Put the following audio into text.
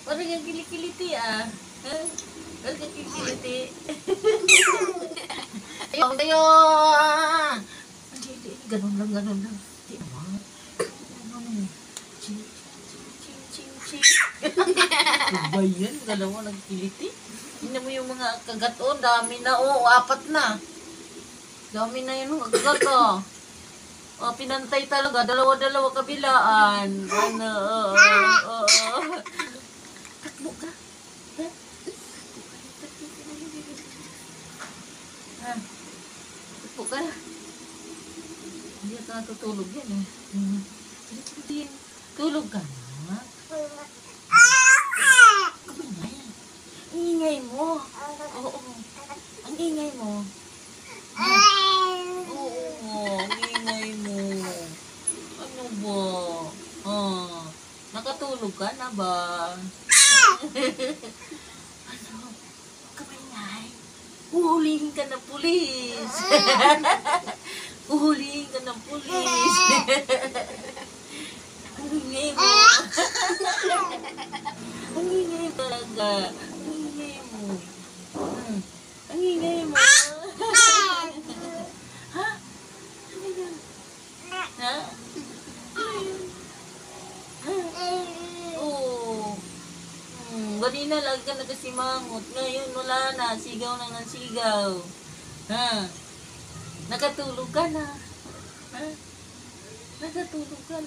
Parang yung kilikiliti ah. Ha? Parang yung kilikiliti. Ayaw, ayaw! Hindi, ganun lang, ganun lang. Hindi naman. Ganun. Ching, ching, ching, ching. Ano ba yan? Dalawa nagkiliti. Tingnan mo yung mga kagat, oh. Dami na, oh. 4 na. Dami na yun, kagat, oh. Oh, pinantay talaga. Dalawa-dalawa kabilaan. Ano, Takbo ka. Ha? Ha? Takbo ka na. Hindi ka natutulog yan eh. Sige. Tulog ka na. Kamay. Ang ingay mo. Oo. Ang ingay mo. Oo, ang ingay mo. Ano ba? Nakatulog ka na ba? Ano? Kamay. Uhulihin ka ng pulis. Uhulihin ka ng pulis. Ang ingay mo. Ang ingay talaga. Ang ingay mo. Ang ingay mo. Ha? Ano yan? Ha? Oo. Kanina lagi ka nagasimangot. Ngayon wala na. Sigaw na ng sigaw. Ha? Nakatulog ka na. Ha? Nakatulog ka